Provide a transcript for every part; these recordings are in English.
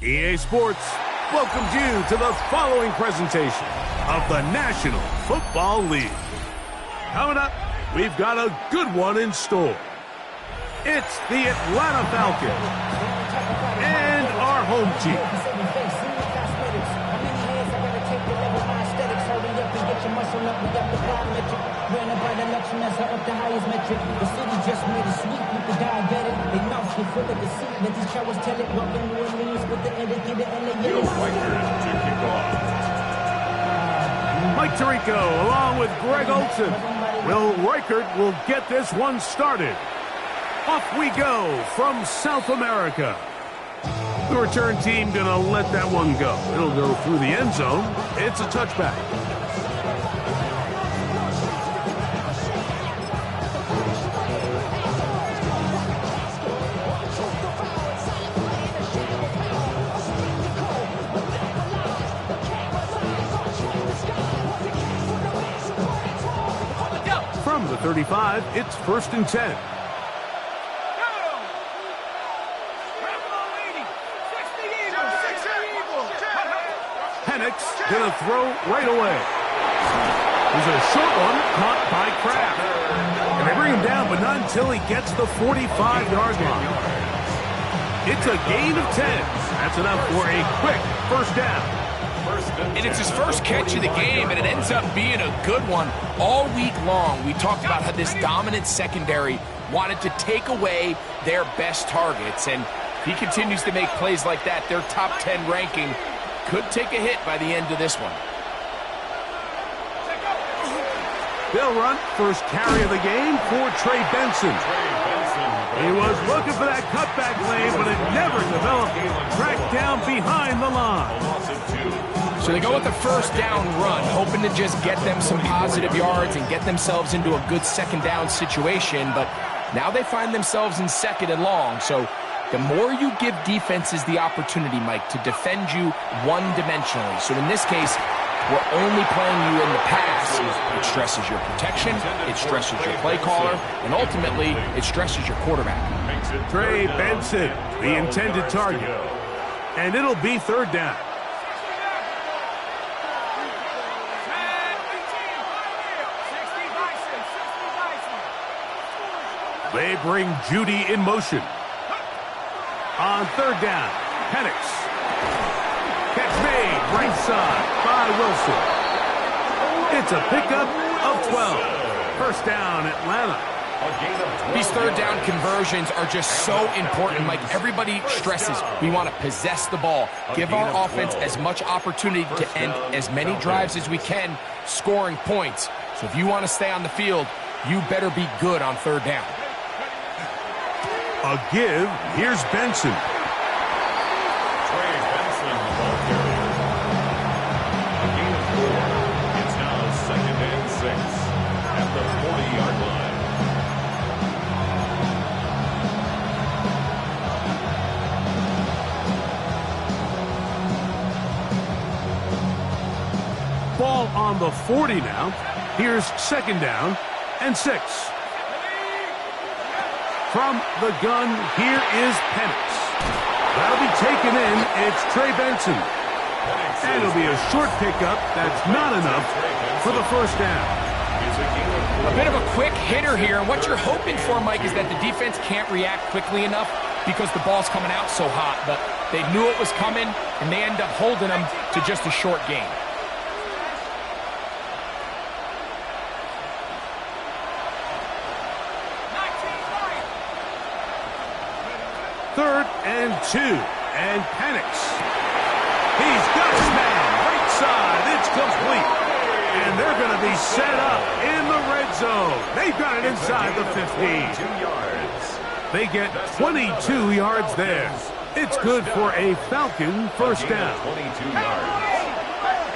EA Sports welcomes you to the following presentation of the National Football League. Coming up, we've got a good one in store. It's the Atlanta Falcons and our home team. Mike Tirico along with Greg Olson. Will Reichert will get this one started. Off we go from South America. The return team gonna let that one go. It'll go through the end zone. It's a touchback. From the 35, it's 1st and 10. Gonna throw right away. There's a short one caught by Kraft. And they bring him down, but not until he gets the 45-yard line. It's a gain of 10. That's enough for a quick first down. And it's his first catch of the game, and it ends up being a good one. All week long, we talked about how this dominant secondary wanted to take away their best targets. And if he continues to make plays like that, their top 10 ranking could take a hit by the end of this one. They'll run first carry of the game for Trey Benson. He was looking for that cutback lane, but it never developed. Tracked down behind the line. So they go with the first down run, hoping to just get them some positive yards and get themselves into a good second down situation, but now they find themselves in 2nd and long. So the more you give defenses the opportunity, Mike, to defend you one-dimensionally. So in this case, we're only playing you in the pass. It stresses your protection, it stresses your play caller, and ultimately, it stresses your quarterback. Trey Benson, the intended target. And it'll be 3rd down. They bring Judy in motion. On 3rd down, Penix. Catch made, right side by Wilson. It's a pickup of 12. First down, Atlanta. These 3rd down conversions are just so important, Mike. Everybody stresses we want to possess the ball, give our offense as much opportunity to end as many drives as we can, scoring points. So if you want to stay on the field, you better be good on 3rd down. A give. Here's Benson. Trey Benson, the ball carrier. A gain of 4. It's now 2nd and 6 at the 40-yard line. Ball on the 40 now. Here's 2nd down and 6. From the gun, here is Penix. That'll be taken in. It's Trey Benson. And it'll be a short pickup. That's not enough for the first down. A bit of a quick hitter here. And what you're hoping for, Mike, is that the defense can't react quickly enough because the ball's coming out so hot. But they knew it was coming, and they end up holding them to just a short gain. 3rd and 2. And Penix. He's got his man. Right side. It's complete. And they're going to be set up in the red zone. They've got it inside the 15. They get 22 yards there. It's good for a Falcon first down. 22 yards.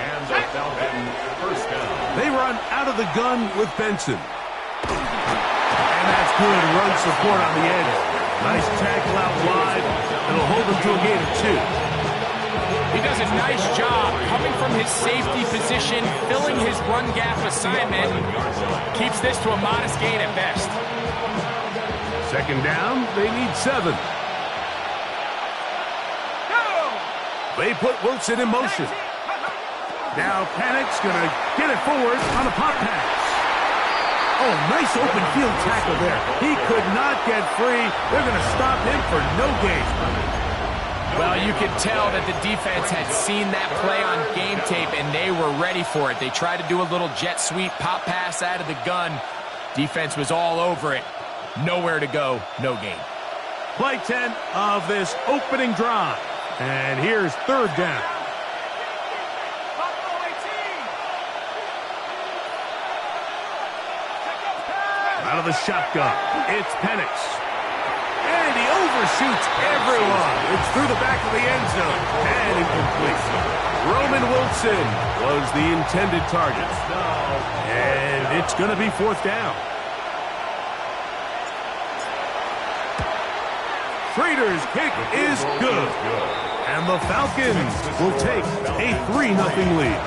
And a Falcon first down. They run out of the gun with Benson. And that's good run support on the edge. Nice tackle out wide. It'll hold him to a gain of 2. He does a nice job coming from his safety position, filling his run gap assignment. Keeps this to a modest gain at best. 2nd down, they need 7. They put Wilson in motion. Now Panic's going to get it forward on a pop pass. Oh, nice open field tackle there. He could not get free. They're going to stop him for no gain. Well, you could tell that the defense had seen that play on game tape, and they were ready for it. They tried to do a little jet sweep, pop pass out of the gun. Defense was all over it. Nowhere to go, no gain. Play 10 of this opening drive. And here's third down. Out of the shotgun, it's Penix. And he overshoots everyone. It's through the back of the end zone. And incomplete. Roman Wilson was the intended target. And it's going to be fourth down. Schrader's kick is good. And the Falcons will take a 3-0 lead.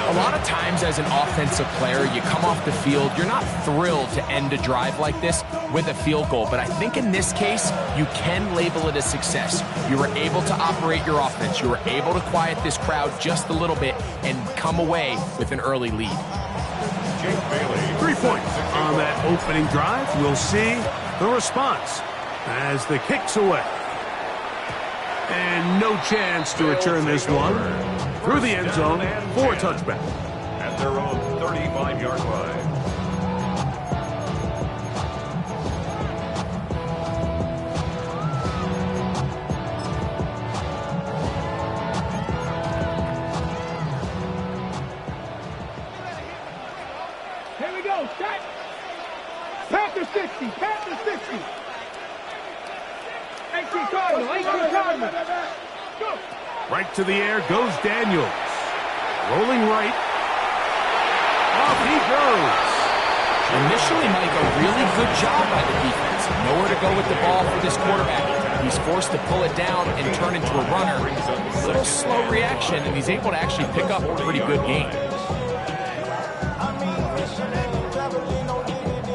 A lot of times as an offensive player, you come off the field, you're not thrilled to end a drive like this with a field goal. But I think in this case, you can label it a success. You were able to operate your offense. You were able to quiet this crowd just a little bit and come away with an early lead. 3 points on that opening drive. We'll see the response as the kick's away. And no chance to return this one through the end zone for a touchback. At their own 35-yard line. Here we go. Set. Panther 60. Panther 60. 18 Cardinal. 18 Cardinal. Go. Right to the air goes Daniels. Rolling right. Off he goes. Initially, Mike, a really good job by the defense. Nowhere to go with the ball for this quarterback. He's forced to pull it down and turn into a runner. A little slow reaction, and he's able to actually pick up a pretty good gain.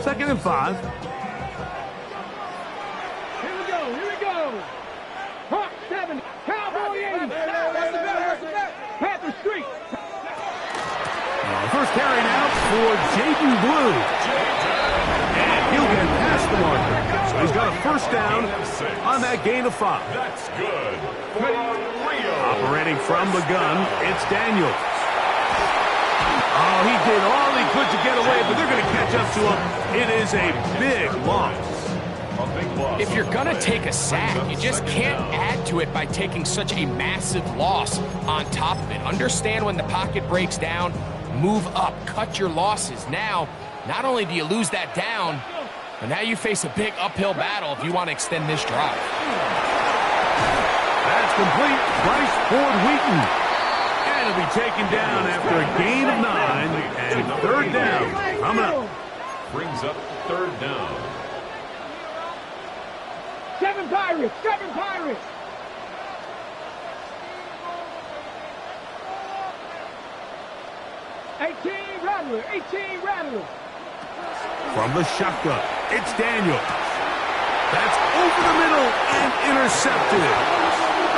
2nd and 5. Here we go. Here we go. Hawk 7. Cowboy 80. Panther Street. First carry now for Jaden Blue. And he'll get past the marker. So he's got a first down on that gain of 5. That's good. For Rio. Operating from the gun, it's Daniels. Oh, he did all he could to get away, but they're going to catch up to him. It is a big loss. If you're going to take a sack, you just can't add to it by taking such a massive loss on top of it. Understand when the pocket breaks down, move up, cut your losses. Now, not only do you lose that down, but now you face a big uphill battle if you want to extend this drive. That's complete. Bryce Ford Wheaton. And it'll be taken down after a gain of 9 and third down. Coming up. Brings up third down. 7 Pirates. 7 Pirates. Rattler. 18 Rattler. From the shotgun, it's Daniels. That's over the middle and intercepted.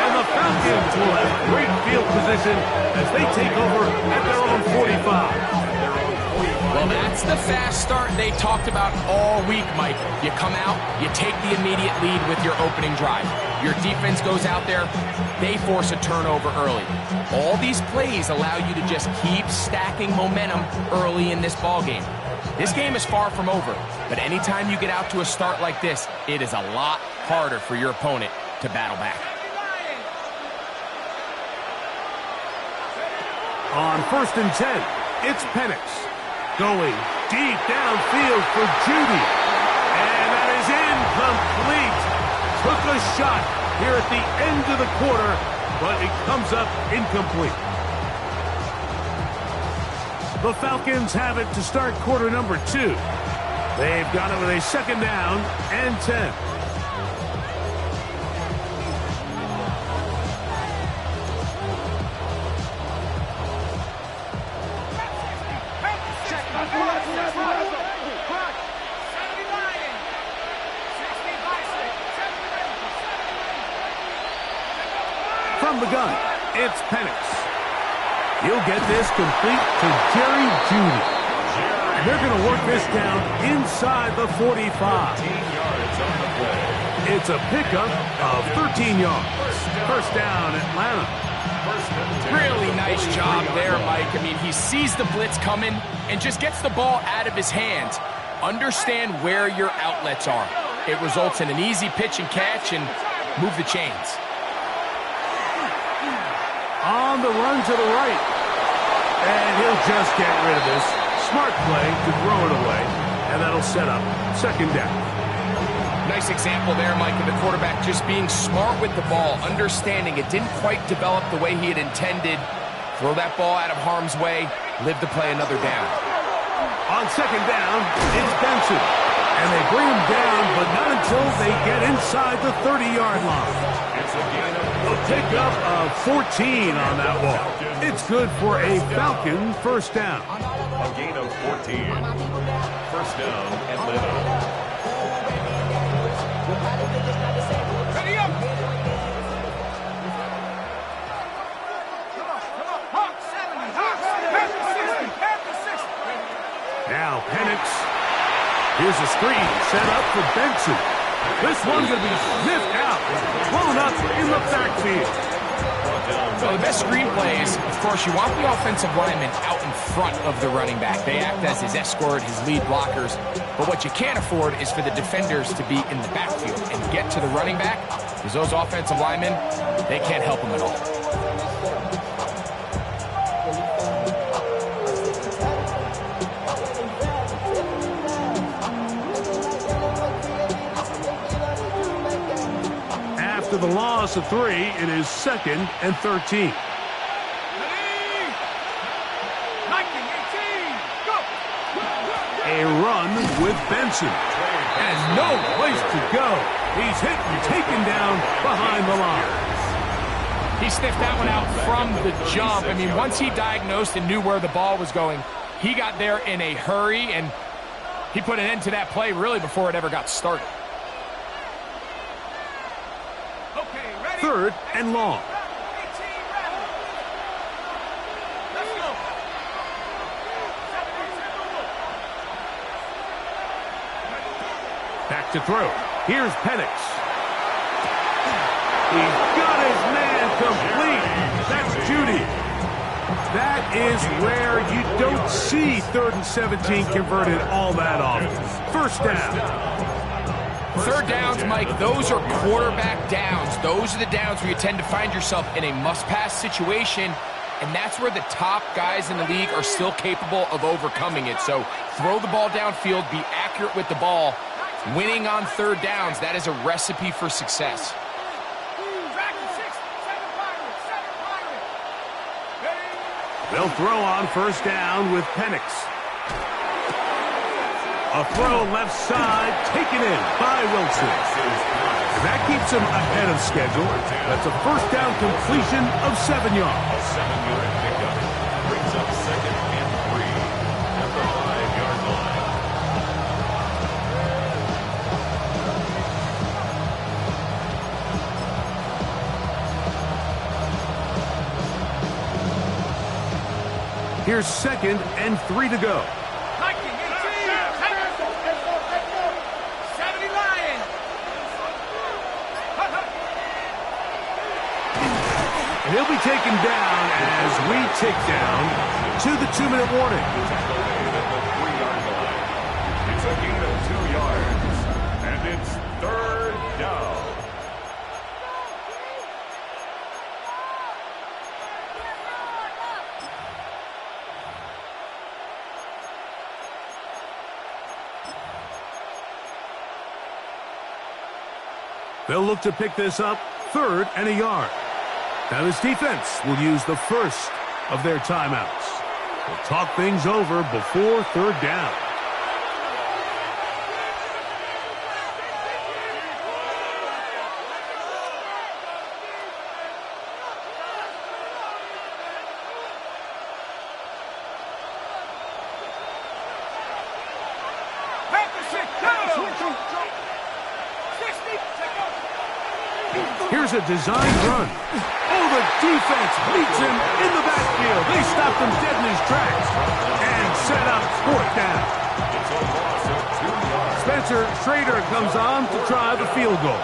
And the Falcons will have great field position as they take over at their own 45. Well, that's the fast start they talked about all week, Mike. You come out, you take the immediate lead with your opening drive. Your defense goes out there, they force a turnover early. All these plays allow you to just keep stacking momentum early in this ballgame. This game is far from over, but anytime you get out to a start like this, it is a lot harder for your opponent to battle back. On 1st and 10, it's Penix. Going deep downfield for Judy. And that is incomplete. Took a shot here at the end of the quarter, but it comes up incomplete. The Falcons have it to start quarter number 2. They've got it with a 2nd down and 10. From the gun, it's Penix. He'll get this complete to Jerry Jeudy. And they're going to work this down inside the 45. 13 yards on the play. It's a pickup of 13 yards. First down, Atlanta. Really nice job there, Mike. I mean, he sees the blitz coming and just gets the ball out of his hands. Understand where your outlets are. It results in an easy pitch and catch and move the chains. On the run to the right. And he'll just get rid of this. Smart play to throw it away. And that'll set up second down. Nice example there, Mike, of the quarterback just being smart with the ball, understanding it didn't quite develop the way he had intended. Throw that ball out of harm's way, live to play another down. On second down, it's Benson. And they bring him down, but not until they get inside the 30-yard line. It's A pickup of 14 on that walk. It's good for a Falcon first down. a gain of 14. First down, Atlanta. Ready up! Now Penix. Here's a screen set up for Benson. This one's going to be sniffed out, blown up in the backfield. So the best screen plays, of course, you want the offensive lineman out in front of the running back. They act as his escort, his lead blockers. But what you can't afford is for the defenders to be in the backfield and get to the running back, because those offensive linemen, they can't help him at all. After the loss of 3, it is 2nd and 13. A run with Benson. And no place to go. He's hit and taken down behind the line. He sniffed that one out from the jump. I mean, once he diagnosed and knew where the ball was going, he got there in a hurry, and he put an end to that play really before it ever got started. 3rd and long. Back to throw. Here's Penix. He's got his man complete. That's Jeudy. That is rare. You don't see 3rd and 17 converted all that often. First down. Third downs, Mike, those are quarterback downs. Those are the downs where you tend to find yourself in a must-pass situation, and that's where the top guys in the league are still capable of overcoming it. So throw the ball downfield, be accurate with the ball. Winning on third downs, that is a recipe for success. They'll throw on first down with Penix. A throw left side, taken in by Wilson. And that keeps him ahead of schedule. That's a first down completion of 7 yards. A 7-yard pickup brings up 2nd and 3 at the 5-yard line. Here's 2nd and 3 to go. And he'll be taken down as we tick down to the 2-minute warning. It's a gain of 2 yards, and it's 3rd down. They'll look to pick this up 3rd and a yard. Now this defense will use the first of their timeouts. We'll talk things over before 3rd down. Here's a designed run. Oh, the defense meets him in the backfield. They stopped him dead in his tracks and set up fourth down. It's a loss of 2 yards. Spencer Schrader comes on to try the field goal.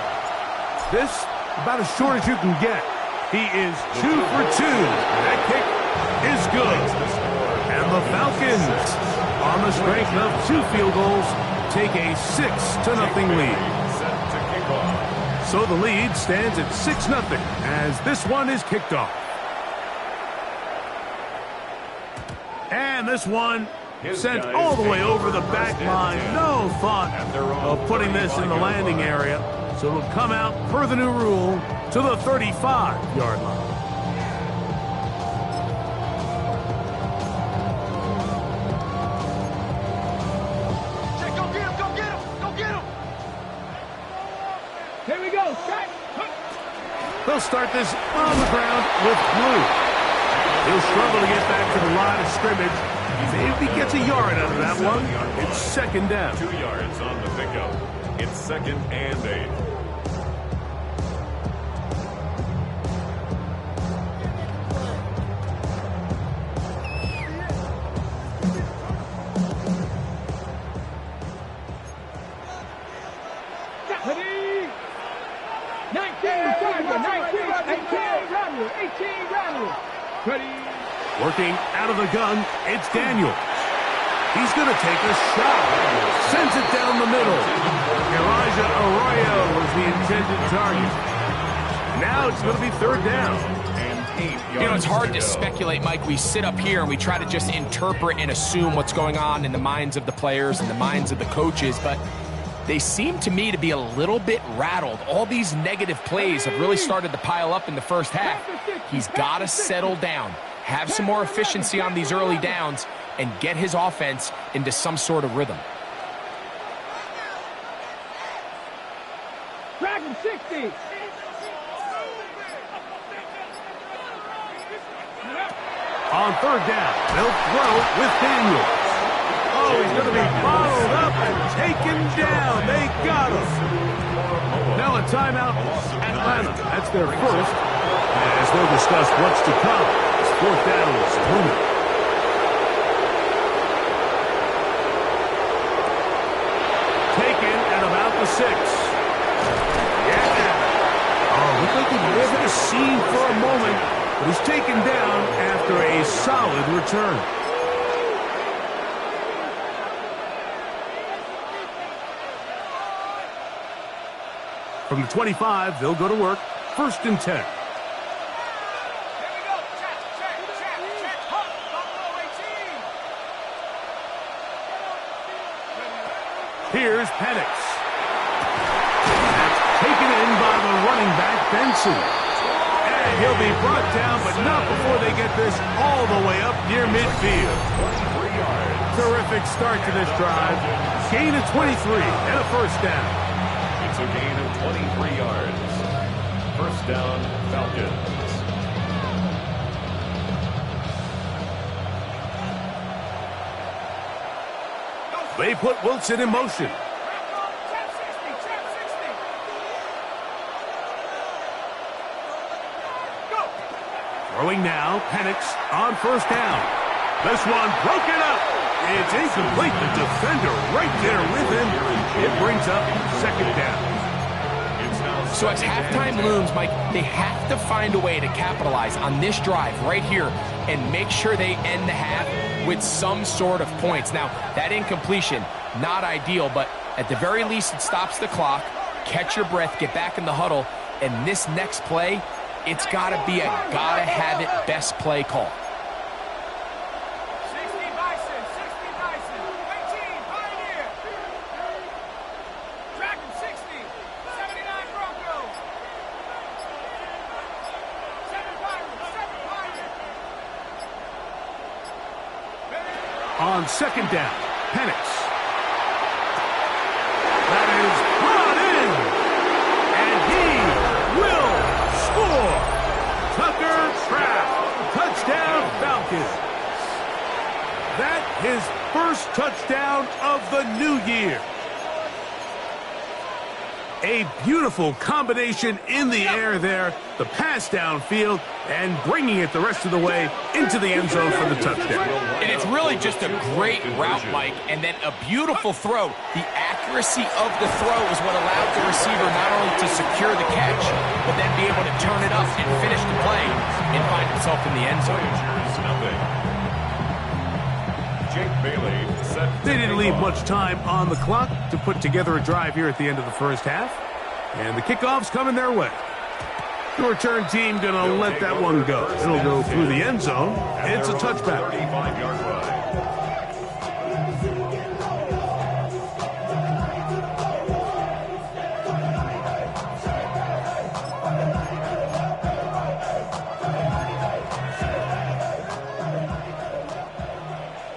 This, about as short as you can get. He is 2 for 2. That kick is good. And the Falcons, on the strength of 2 field goals, take a 6-0 lead. Set to kick off. So the lead stands at 6-0 as this one is kicked off. And this one sent all the way over the back line. No thought of putting this in the landing area. So it'll come out per the new rule to the 35-yard line. Here we go. Set. They'll start this on the ground with Blue. He'll struggle to get back to the line of scrimmage. Maybe he gets a yard out of that one. It's second down. 2 yards on the pickup. It's 2nd and 8. Ready? 19, 18, Randall. Ready? Working out of the gun, it's Daniel. He's going to take a shot. Sends it down the middle. Elijah Arroyo was the intended target. Now it's going to be third down. You know, it's hard to speculate, Mike. We sit up here and we try to just interpret and assume what's going on in the minds of the players and the minds of the coaches, but they seem to me to be a little bit rattled. All these negative plays have really started to pile up in the first half. He's got to settle down, have some more efficiency on these early downs, and get his offense into some sort of rhythm. Dragon 60. On third down, they'll throw with Daniel. Oh, he's going to be bottled up and taken down. They got him. Now a timeout, Atlanta. That's their first. As they'll discuss what's to come. This fourth down is looming. Taken at about the 6. Yeah. Oh, looked like he lived in a scene for a moment. But he's taken down after a solid return. From the 25, they'll go to work. 1st and 10. Here's Penix. That's taken in by the running back, Benson. And he'll be brought down, but not before they get this all the way up near midfield. 23 yards. Terrific start to this drive. Gain of 23 and a first down. It's a gain of 23 yards. First down, Falcons. They put Wilson in motion. Throwing now, Penix on first down. This one broken up. It's incomplete. The defender right there with him. It brings up second down. So as halftime looms, Mike, they have to find a way to capitalize on this drive right here and make sure they end the half with some sort of points. Now, that incompletion, not ideal, but at the very least it stops the clock. Catch your breath, get back in the huddle, and this next play, it's got to be a gotta-have-it best play call. 60 Bison, 18 Pioneer. Dragon 60, 79 Broncos. 7 Pirates. On second down, Penix. That is brought in. And he will score. Tucker Kraft. Touchdown Falcons. That his first touchdown of the new year. A beautiful combination in the air there, the pass downfield, and bringing it the rest of the way into the end zone for the touchdown. And it's really just a great route, Mike, and then a beautiful throw. The accuracy of the throw is what allowed the receiver not only to secure the catch, but then be able to turn it up and finish the play and find himself in the end zone. They didn't leave much time on the clock to put together a drive here at the end of the first half. And the kickoff's coming their way. The return team going to let that one go. It'll go through the end zone. It's a touchback. 35-yard line.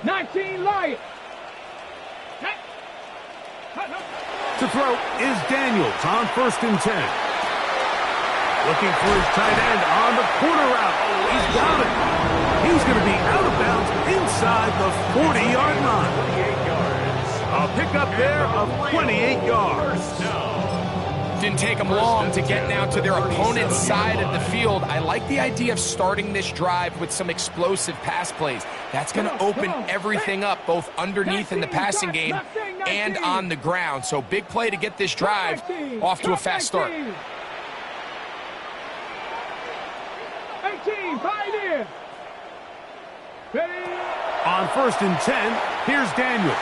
19 Lions. To throw is Daniels on 1st and 10. Looking for his tight end on the corner route. He's got it. He's going to be out of bounds inside the 40-yard line. A pickup there of 28 yards. Didn't take them long to get now to their opponent's side of the field. I like the idea of starting this drive with some explosive pass plays. That's going to open everything up, both underneath in the passing game and on the ground. So big play to get this drive off to a fast start. 18, pioneer. On 1st and 10, here's Daniels.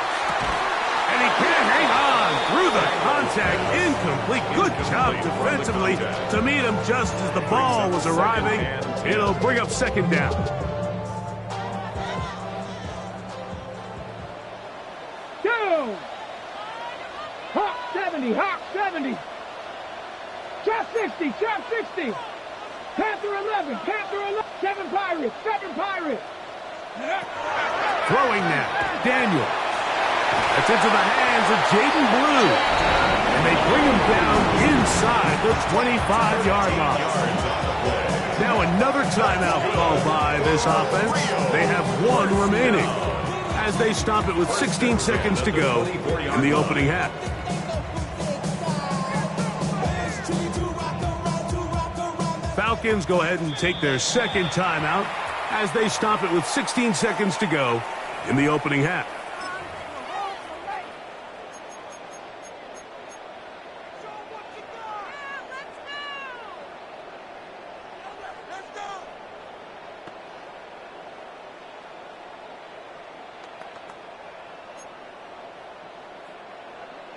And he can't hang on through the contact. Incomplete. Good job defensively to meet him just as the ball was arriving. It'll bring up 2nd down. Go! Hawk 70, Hawk 70. Trap 60, Trap 60. Panther 11, Panther 11. 7 Pirates, 7 Pirates. Throwing now, Daniel. That's into the hands of Jaden Blue. And they bring him down inside the 25-yard line. Now another timeout called by this offense. They have 1 remaining as they stop it with 16 seconds to go in the opening half. Falcons go ahead and take their 2nd timeout as they stop it with 16 seconds to go in the opening half.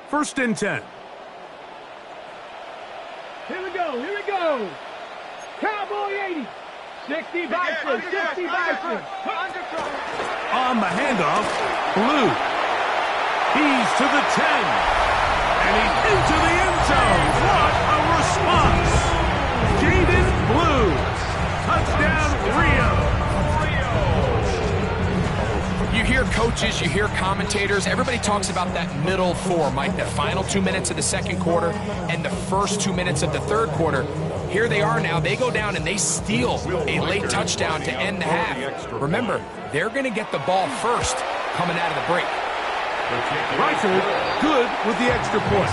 First and 10. Here we go, here we go. Cowboy 80. 60 Bison, 60 Bison. On the handoff, Blue. He's to the 10. And he's into the end zone. What a response. Jaden Blue. Touchdown, Rio. You hear coaches, you hear commentators, everybody talks about that middle 4, Mike, the final 2 minutes of the 2nd quarter and the first 2 minutes of the 3rd quarter. Here they are now. They go down and they steal a late touchdown to end the half. Remember, they're going to get the ball first coming out of the break. Reichard good with the extra point.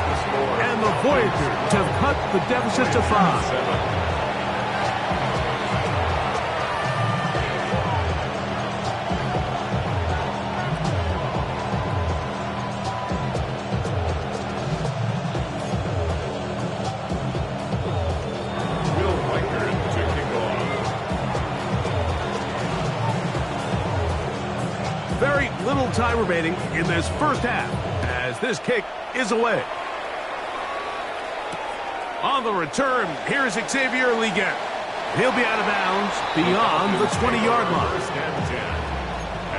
And the Voyagers have cut the deficit to 5. Very little time remaining in this first half as this kick is away. On the return, here's Xavier Liget. He'll be out of bounds beyond the 20-yard line. First and 10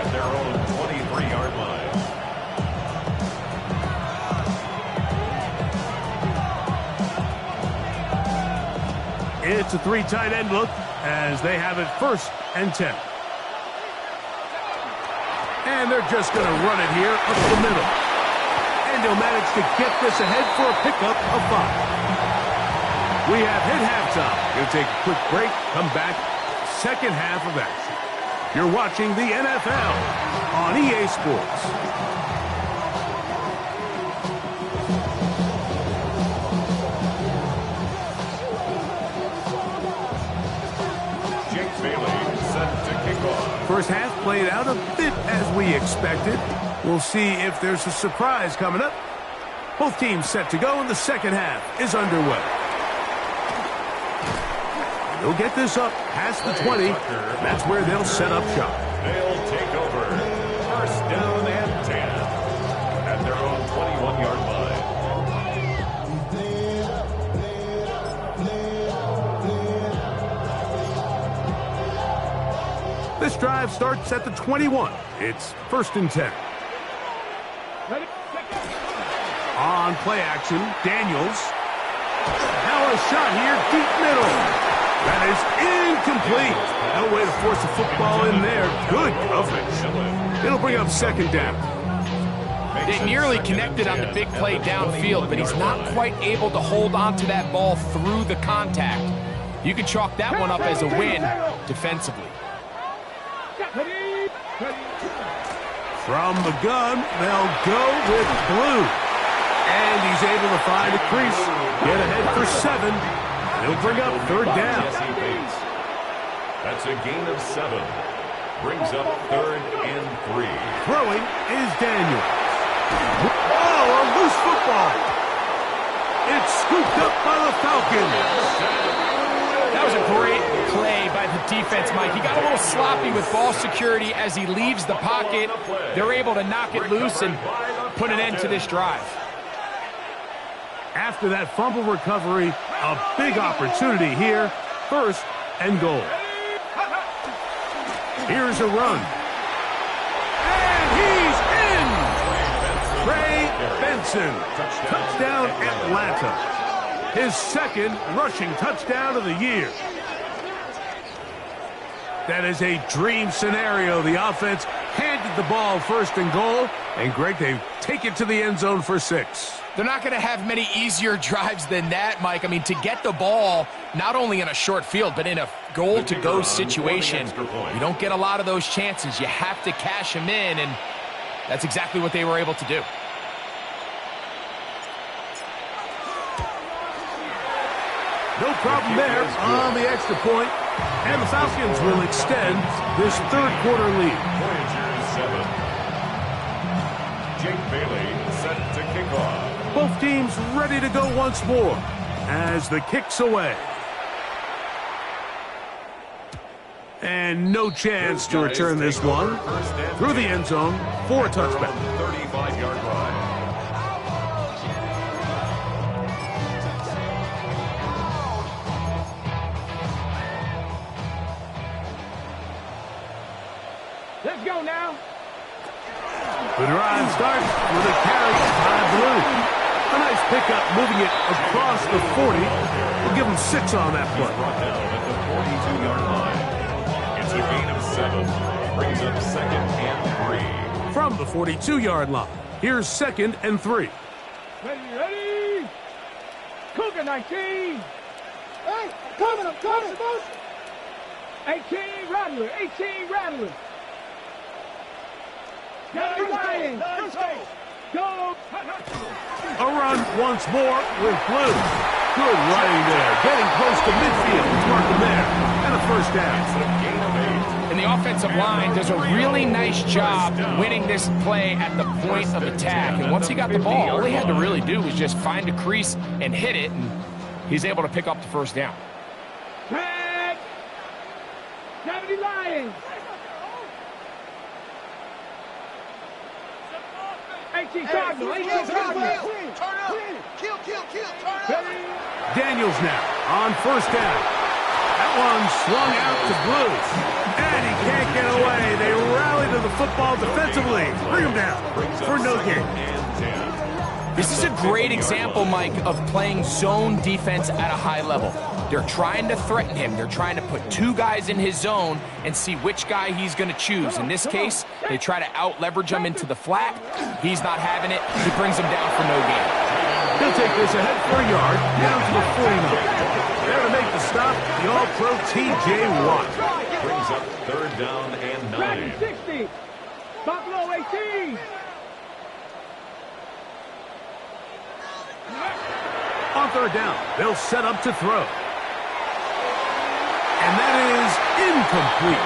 at their own 23-yard line. It's a 3 tight end look as they have it 1st and 10. And they're just going to run it here up the middle. And they'll manage to get this ahead for a pickup of 5. We have hit halftime. Going to take a quick break, come back, 2nd half of action. You're watching the NFL on EA Sports. Jake Bailey set to kick off. First half played out a bit as we expected. We'll see if there's a surprise coming up. Both teams set to go, and the second half is underway. They'll get this up past the 20. That's where they'll set up shop. They'll take over. First down and 10 at their own 21-yard line. This drive starts at the 21. It's first and 10. On play action, Daniels. Now a shot here, deep middle. That is incomplete. No way to force a football in there. Good coverage. It'll bring up second down. They nearly connected on the big play downfield, but he's not quite able to hold on to that ball through the contact. You can chalk that one up as a win defensively. From the gun, they'll go with blue. And he's able to find a crease. Get ahead for 7. He'll bring up third down. That's a gain of 7. Brings up third and 3. Throwing is Daniel. Oh, a loose football. It's scooped up by the Falcons. That was a great play by the defense, Mike. He got a little sloppy with ball security as he leaves the pocket. They're able to knock it loose and put an end to this drive. After that fumble recovery, a big opportunity here. First and goal. Here's a run. And he's in! Trey Benson. Touchdown Atlanta. His second rushing touchdown of the year. That is a dream scenario. The offense handed the ball first and goal. And Greg, they take it to the end zone for 6. They're not going to have many easier drives than that, Mike. I mean, to get the ball, not only in a short field, but in a goal-to-go situation, you don't get a lot of those chances. You have to cash them in, and that's exactly what they were able to do. No problem there on the extra point, and the Falcons will extend this third quarter lead. Voyagers 7. Jake Bailey set to kick off. Both teams ready to go once more as the kick's away. And no chance to return this one through the end zone for a touchback. 35-yard line. Let's go now. The drive starts with a carry by Blue. A nice pickup moving it across the 40. We'll give him 6 on that play. Brought down at the 42-yard line. It's a gain of 7. Brings up second and 3. From the 42-yard line, here's second and 3. Ready? Cougar 19. Hey, I'm coming. 18 Rattler. Go. A run once more with Blue. Good running there. Getting close to midfield. Mark him there. And a first down. Gain of 8. And the offensive line does a really nice job winning this play at the point of attack. And once he got the ball, all he had to really do was just find a crease and hit it, and he's able to pick up the first down. Tag. 70 Lions. 18 Cardinals. Daniels now on first down. That one swung out to Blue. And he can't get away. They rally to the football defensively. Bring him down for no gain. This is a great example, Mike, of playing zone defense at a high level. They're trying to threaten him. They're trying to put 2 guys in his zone and see which guy he's going to choose. In this case, they try to out-leverage him into the flat. He's not having it. He brings him down for no gain. He'll take this ahead for a yard, down to the 49. There to make the stop, the All-Pro T.J. Watt. Brings up third down and 9. 60. Buffalo 18. On third down, they'll set up to throw. And that is incomplete.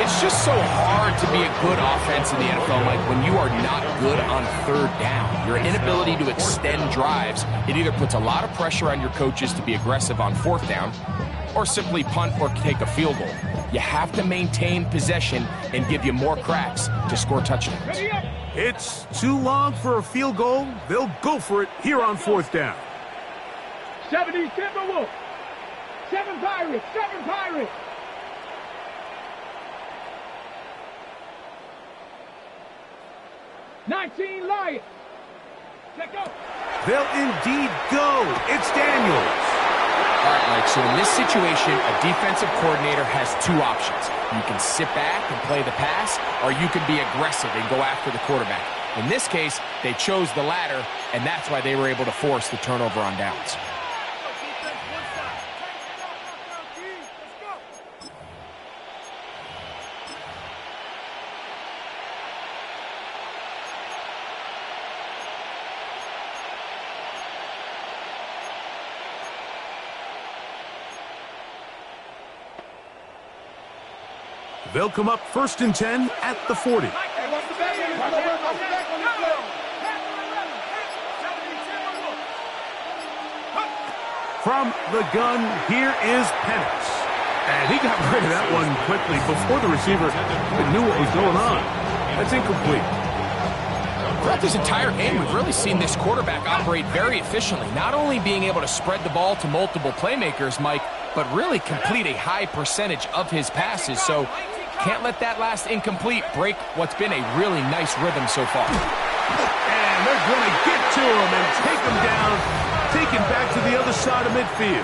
It's just so hard to be a good offense in the NFL, Mike, when you are not good on third down. Your inability to extend drives, it either puts a lot of pressure on your coaches to be aggressive on fourth down or simply punt or take a field goal. You have to maintain possession and give you more cracks to score touchdowns. It's too long for a field goal. They'll go for it here on fourth down. 70 Timberwolves. 7 Pirates. 7 Pirates. 19 Lions. Check out. They'll indeed go. It's Daniels. All right, Mike, so in this situation, a defensive coordinator has two options. You can sit back and play the pass, or you can be aggressive and go after the quarterback. In this case, they chose the latter, and that's why they were able to force the turnover on downs. They'll come up 1st and 10 at the 40. From the gun, here is Penix. And he got rid of that one quickly before the receiver even knew what was going on. That's incomplete. Throughout this entire game, we've really seen this quarterback operate very efficiently, not only being able to spread the ball to multiple playmakers, Mike, but really complete a high percentage of his passes. So can't let that last incomplete break what's been a really nice rhythm so far. And they're going to get to him and take him down, take him back to the other side of midfield.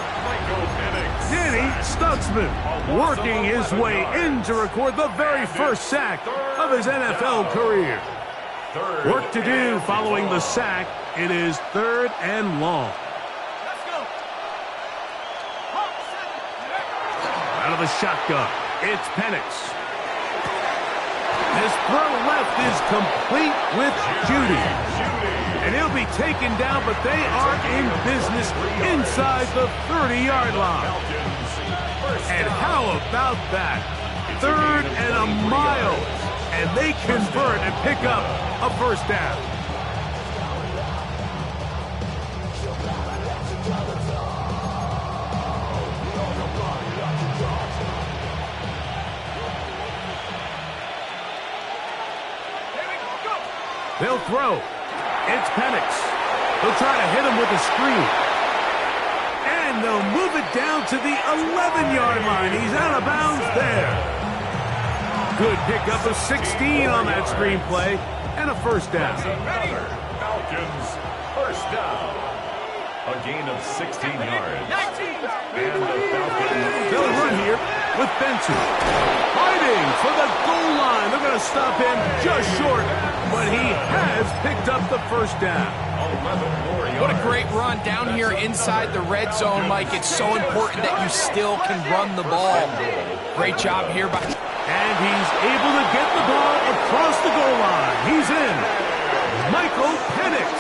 Danny Stutzman working his way in to record the very first sack of his NFL career. Work to do following the sack. It is 3rd and long. Out of the shotgun, it's Penix. His throw left is complete with Judy. And he'll be taken down, but they are in business inside the 30-yard line. And how about that? 3rd and a mile. And they convert and pick up a first down. They'll throw. It's Penix. They'll try to hit him with a screen. And they'll move it down to the 11-yard line. He's out of bounds there. Good pickup of 16 on that screen play. And a first down. Falcons, first down. A gain of 16 yards. And the Falcons. They'll run here with Benson. Fighting for the goal line. They're going to stop him just short. But he has picked up the first down. 11 more yards. What a great run down here inside the red zone, Mike. It's so important that you still can run the ball. Great job here by... And he's able to get the ball across the goal line. He's in. Michael Penix.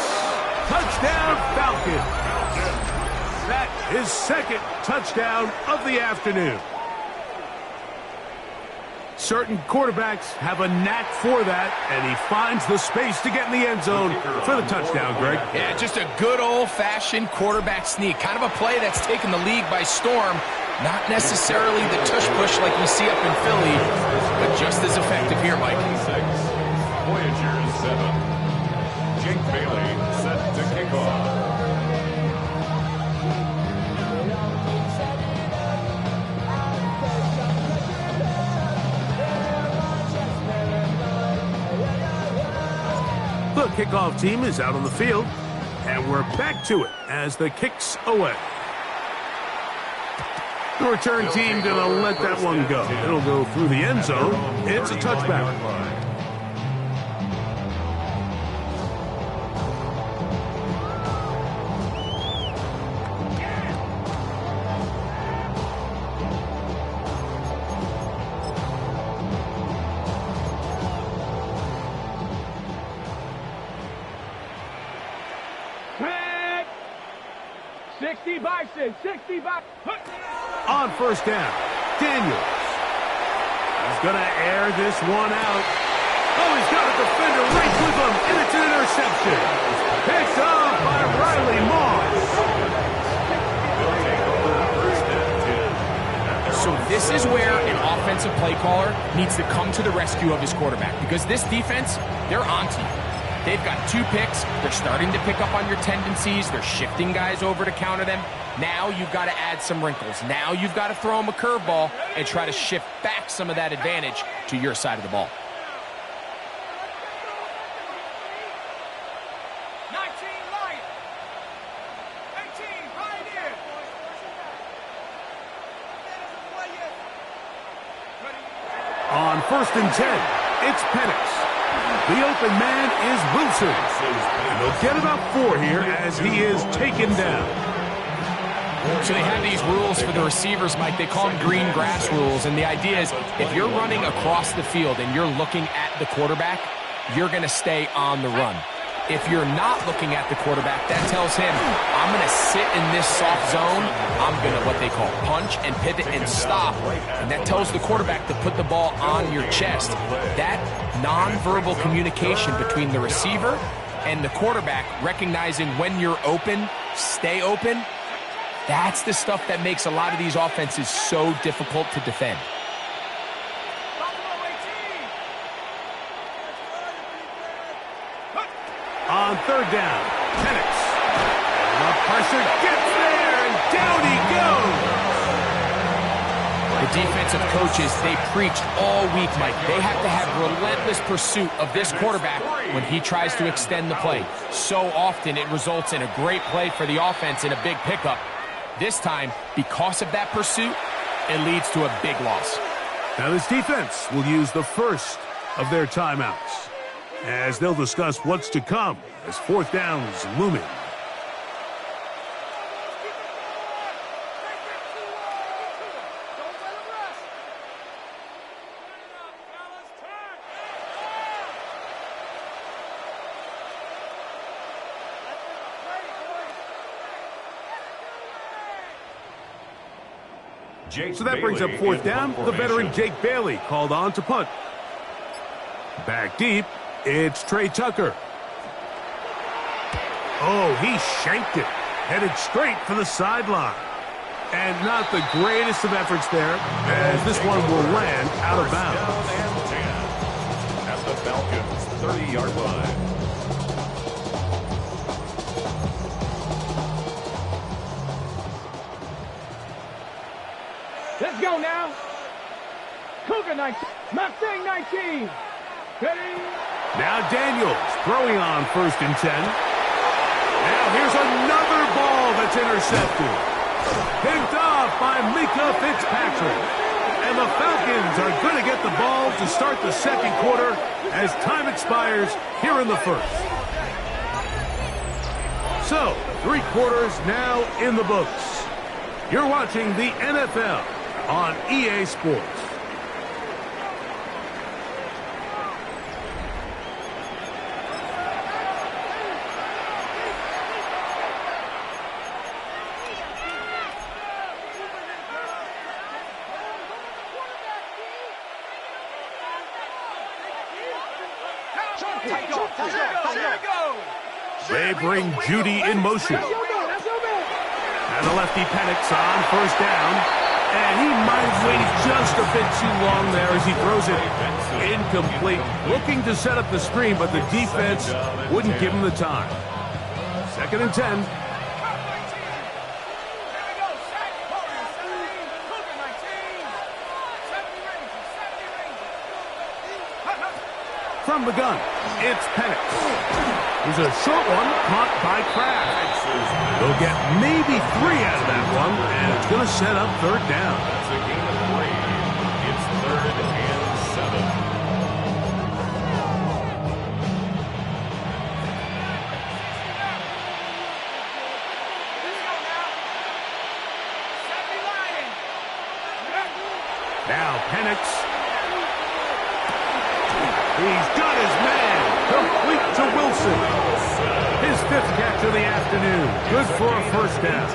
Touchdown, Falcons. That is 2nd touchdown of the afternoon. Certain quarterbacks have a knack for that, and he finds the space to get in the end zone for the touchdown, Greg. Yeah, just a good old-fashioned quarterback sneak. Kind of a play that's taken the league by storm. Not necessarily the tush-push like we see up in Philly, but just as effective here, Mike. 6, Voyager 7. Jake Bailey set to kick off. The kickoff team is out on the field, and we're back to it as the kick's away. The return team going to let that one go. It'll go through the end zone. It's a touchback. Tag. 60 Bison. 60 Bison. On first down, Daniels. going to air this one out. Oh, he's got a defender right with him, and it's an interception. Picked up by Riley Moss. So this is where an offensive play caller needs to come to the rescue of his quarterback, because this defense, they're onto you. They've got 2 picks. They're starting to pick up on your tendencies. They're shifting guys over to counter them. Now you've got to add some wrinkles. Now you've got to throw them a curveball and try to shift back some of that advantage to your side of the ball. 19 Lion. 18 Pioneer. On 1st and 10, it's Penix. The open man is Wilson. And they'll get about 4 here as he is taken down. So they have these rules for the receivers, Mike. They call them green grass rules. And the idea is if you're running across the field and you're looking at the quarterback, you're going to stay on the run. If you're not looking at the quarterback, that tells him, I'm going to sit in this soft zone. I'm going to, what they call, punch and pivot and stop. And that tells the quarterback to put the ball on your chest. That nonverbal communication between the receiver and the quarterback, recognizing when you're open, stay open, that's the stuff that makes a lot of these offenses so difficult to defend. On 3rd down, Penix. The pressure gets there, and down he goes. The defensive coaches, they preached all week, Mike. They have to have relentless pursuit of this quarterback when he tries to extend the play. So often it results in a great play for the offense and a big pickup. This time, because of that pursuit, it leads to a big loss. Now this defense will use the first of their timeouts, as they'll discuss what's to come as 4th down is looming. So that brings up 4th down. The veteran Jake Bailey called on to punt. Back deep, it's Trey Tucker. Oh, he shanked it. Headed straight for the sideline. And not the greatest of efforts there, as this one will land out of bounds. At the Falcons' 30-yard line. Let's go now. Cougar 19. Mustang 19. Ready? Now Daniels throwing on 1st and 10. Now here's another ball that's intercepted. Picked off by Mika Fitzpatrick. And the Falcons are going to get the ball to start the 2nd quarter as time expires here in the 1st. So, 3 quarters now in the books. You're watching the NFL on EA Sports. They bring Judy in motion. And the lefty Penix on 1st down. And he might have waited just a bit too long there as he throws it incomplete. Looking to set up the screen, but the defense wouldn't give him the time. 2nd and 10. From the gun, it's Penix. Here's a short one caught by Kraft. They'll get maybe 3 out of that one, and it's going to set up 3rd down. That's a gain of 3. It's 3rd and 7. Now Penix. He's got his man. Complete to Wilson. His 5th catch of the afternoon. Good for a 1st down.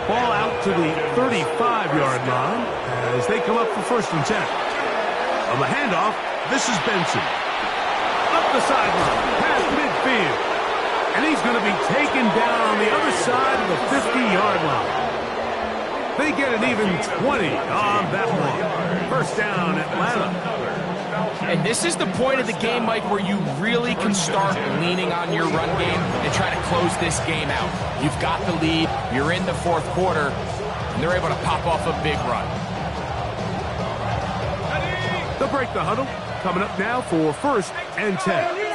Ball out to the 35-yard line as they come up for 1st and 10. On the handoff, this is Benson. Up the sideline, past midfield. And he's going to be taken down on the other side of the 50-yard line. They get an even 20 on that one. First down, Atlanta. And this is the point of the game, Mike, where you really can start leaning on your run game and try to close this game out. You've got the lead, you're in the fourth quarter, and they're able to pop off a big run. They'll break the huddle. Coming up now for first and 10.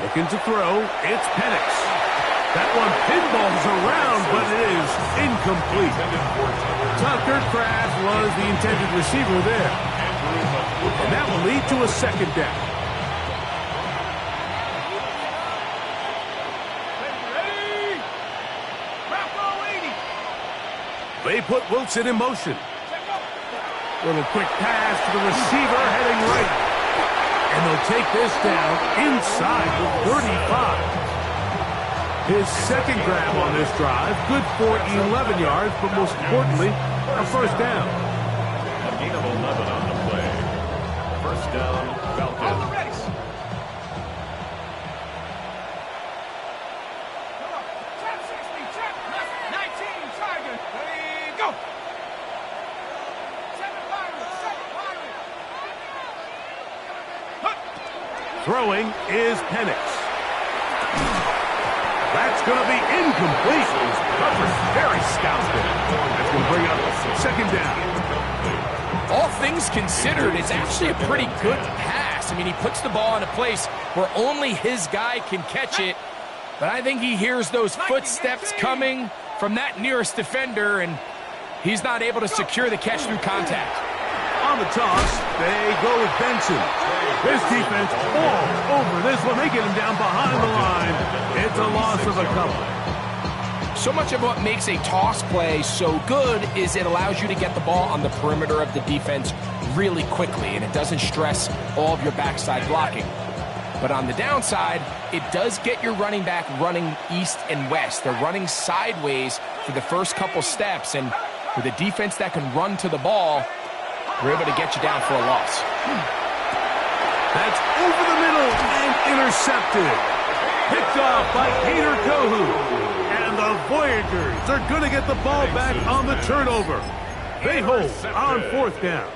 Looking to throw, it's Penix. That one pinballs around, but it is incomplete. Tucker Kraft was the intended receiver there. And that will lead to a second down. They put Wilson in motion. Little quick pass to the receiver heading right. And they'll take this down inside the 35. His second grab on this drive, good for 11 yards, but most importantly, a first down. A gain of 11 on the play. First down, Falcons. Throwing is Penix. That's going to be incomplete. Coverage very stout there. That's going to bring up second down. All things considered, it's actually a pretty good pass. I mean, he puts the ball in a place where only his guy can catch it. But I think he hears those footsteps coming from that nearest defender, and he's not able to secure the catch through contact. On the toss, they go with Benson. This defense all over this one. They get him down behind the line. It's a loss of a couple. So much of what makes a toss play so good is it allows you to get the ball on the perimeter of the defense really quickly, and it doesn't stress all of your backside blocking. But on the downside, it does get your running back running east and west. They're running sideways for the first couple steps, and with a defense that can run to the ball, we're able to get you down for a loss. That's over the middle and intercepted. Picked off by Peter Kohu. And the Voyagers are going to get the ball back on the turnover. They hold on fourth down.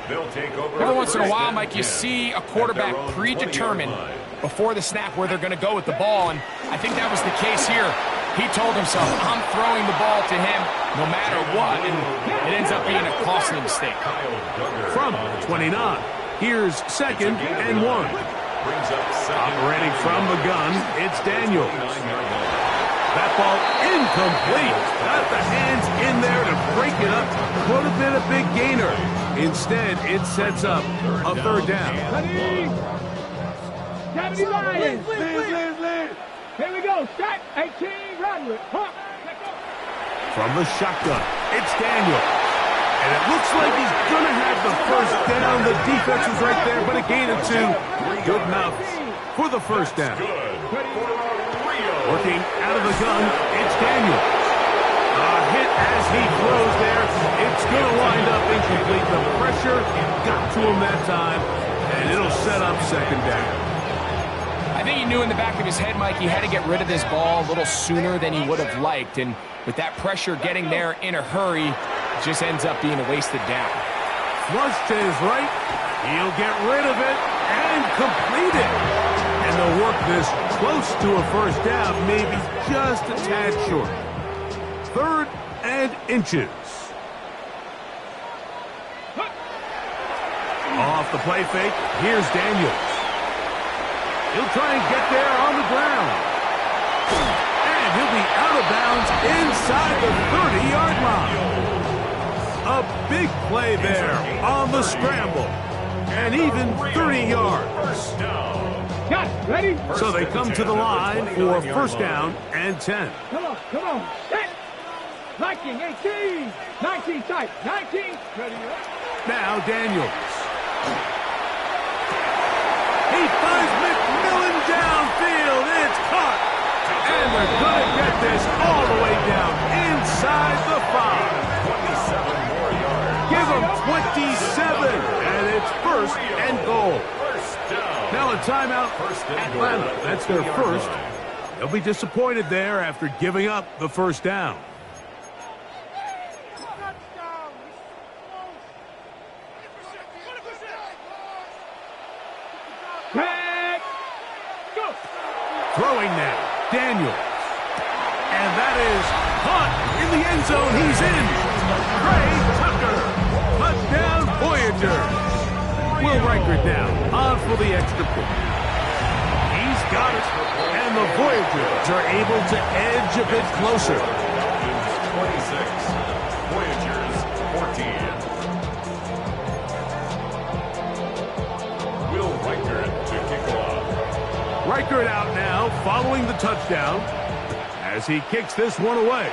They'll take over. Every once in a while, Mike, you see a quarterback predetermined before the snap where they're going to go with the ball, and I think that was the case here. He told himself, I'm throwing the ball to him no matter what, and it ends up being a costly mistake. From 29, here's second and 1. Operating from the gun, it's Daniels. That ball incomplete. Got the hands in there to break it up. Could have been a big gainer. Instead, it sets up a third down. Here we go. Start 18. Run with. From the shotgun, it's Daniel. And it looks like he's going to have the first down. The defense was right there, but a gain of 2. Good enough for the first down. Working out of the gun, it's Daniel. A hit as he throws there. It's going to wind up incomplete. The pressure got to him that time, and it'll set up second down. I think he knew in the back of his head, Mike, he had to get rid of this ball a little sooner than he would have liked. And with that pressure getting there in a hurry, it just ends up being a wasted down. Flush to his right. He'll get rid of it and complete it. And they'll work this close to a first down, maybe just a tad short. Third and inches. Off the play fake, here's Daniels. He'll try and get there on the ground. And he'll be out of bounds inside the 30-yard line. A big play there on the scramble. And even 30 yards. Got it. Ready? So they come to the line for first down and 10. Come on. Set. 19, 18. 19 tight. 19. Ready? Now Daniels. He finds McMillan downfield. It's caught. And they're going to get get this all the way down inside the 5. 27 more yards. Give them 27, and it's first and goal. First down. Now a timeout. Atlanta, that's their first. They'll be disappointed there after giving up the first down. Throwing now, Daniels. And that is caught in the end zone. He's in. Ray Tucker. Touchdown, Voyagers. Will Reichert now on for the extra point. He's got it. And the Voyagers are able to edge a bit closer. 26. Voyagers 14. Will Reichert to kick off. Reichert out now, following the touchdown, as he kicks this one away.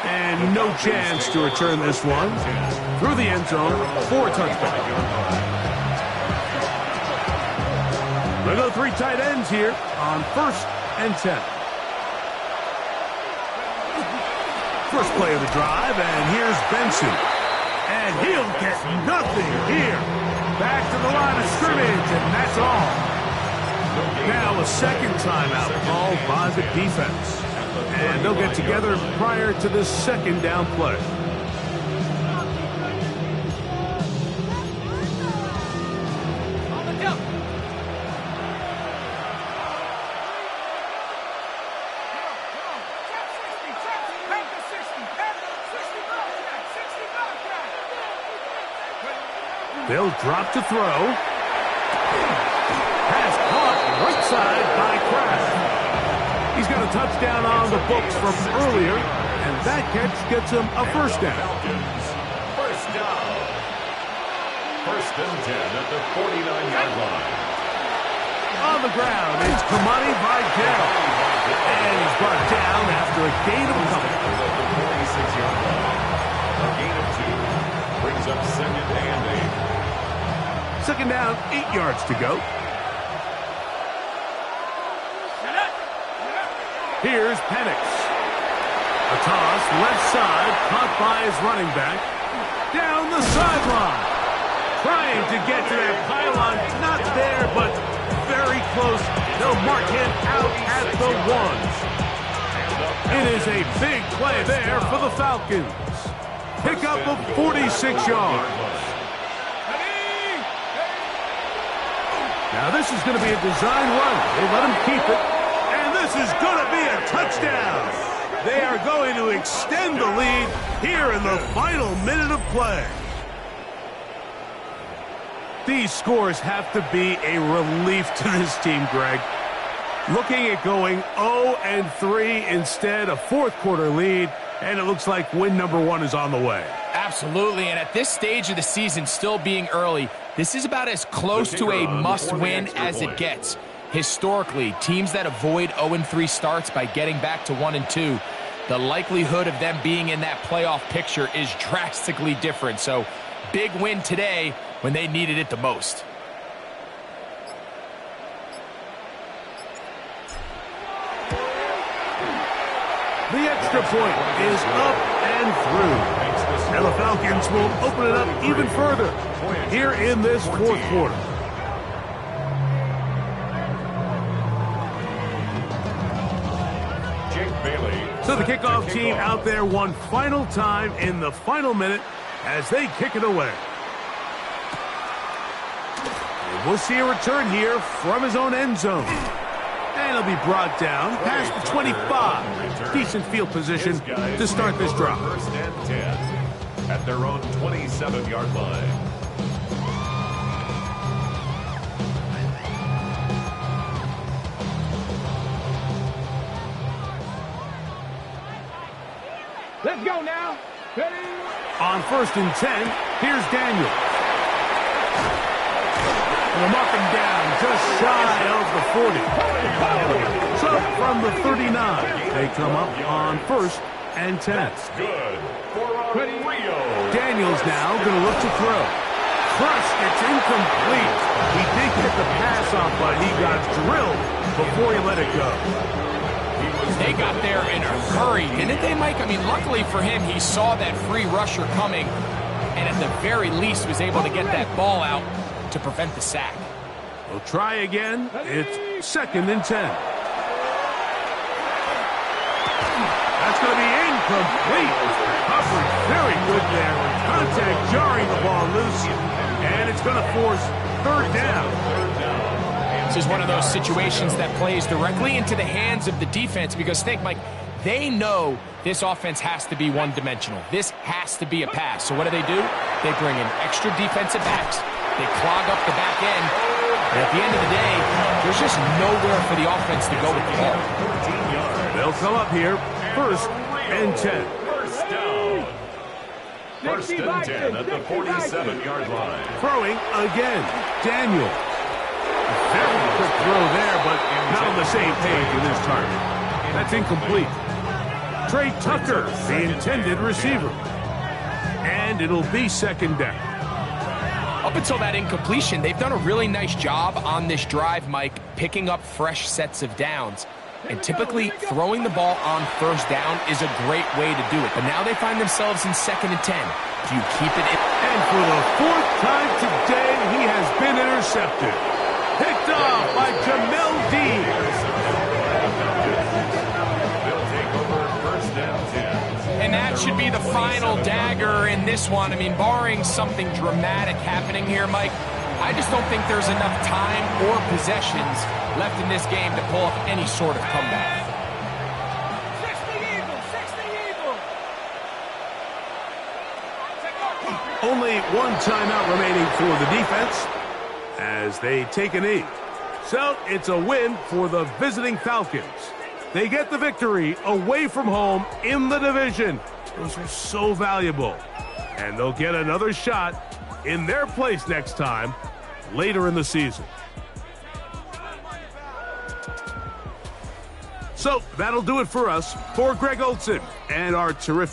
And no chance to return this one through the end zone for a touchdown. We'll go 3 tight ends here on 1st and 10. First play of the drive, and here's Benson. And he'll get nothing here. Back to the line of scrimmage, and that's all. Now a second timeout called by the defense. And they'll get together prior to the second down play. They'll drop to throw. Pass caught right side by Kraft. He's got a touchdown on the books from earlier, and that catch gets him a first down. First down. First and 10 at the 49-yard line. On the ground, it's Kamani Vidal. And he's brought down after a gain of a couple. At the 46-yard line. A gain of 2. Brings up second and 8. Second down, 8 yards to go. Here's Penix. A toss, left side, caught by his running back. Down the sideline. Trying to get to that pylon. Not there, but very close. They'll mark him out at the 1. It is a big play there for the Falcons. Pick up of 46 yards. Now this is going to be a design run. They let him keep it. And this is going to be a touchdown. They are going to extend the lead here in the final minute of play. These scores have to be a relief to this team, Greg. Looking at going 0-3 instead, a fourth quarter lead, and it looks like win number 1 is on the way. Absolutely, and at this stage of the season, still being early, this is about as close to a must-win as it gets. Historically, teams that avoid 0-3 starts by getting back to 1-2, the likelihood of them being in that playoff picture is drastically different. So, big win today when they needed it the most. The extra point is up and through. And the Falcons will open it up even further here in this fourth quarter. So the kickoff team out there one final time in the final minute as they kick it away. And we'll see a return here from his own end zone. And he'll be brought down past the 25. Decent field position to start this drive. First and 10 at their own 27-yard line. Let's go now. Ready? On first and 10, here's Daniels. And they'll mark him down just shy of the 40. So from the 39, they come up on first and 10. That's good for Rio. Daniels now going to look to throw. crushed. It's incomplete. He did get the pass off, but he got drilled before he let it go. They got there in a hurry, didn't they, Mike? I mean, luckily for him, he saw that free rusher coming, and at the very least was able to get that ball out to prevent the sack. We'll try again. It's 2nd and 10. That's going to be incomplete. Coverage very good there. Contact jarring the ball loose, and it's going to force 3rd down. This is one of those situations that plays directly into the hands of the defense because, think, Mike, they know this offense has to be one-dimensional. This has to be a pass. So what do? They bring in extra defensive backs. They clog up the back end. And at the end of the day, there's just nowhere for the offense to go with the ball. They'll come up here. 1st and 10. First down. 1st and 10 at the 47-yard line. Throwing again. Daniel. Very quick throw there, but not on the same page with his target. That's incomplete. Trey Tucker, the intended receiver. And it'll be 2nd down. Up until that incompletion, they've done a really nice job on this drive, Mike, picking up fresh sets of downs. And typically, throwing the ball on 1st down is a great way to do it. But now they find themselves in 2nd and 10. Do you keep it in? And for the 4th time today, he has been intercepted. Picked off by Jamel Dean. They'll take over 1st and 10. And that should be the final dagger in this one. I mean, barring something dramatic happening here, Mike, I just don't think there's enough time or possessions left in this game to pull off any sort of comeback. 60 Eagles. Only one timeout remaining for the defense as they take a knee. So it's a win for the visiting Falcons. They get the victory away from home in the division. Those are so valuable. And they'll get another shot in their place next time later in the season. So that'll do it for us. For Greg Olson and our terrific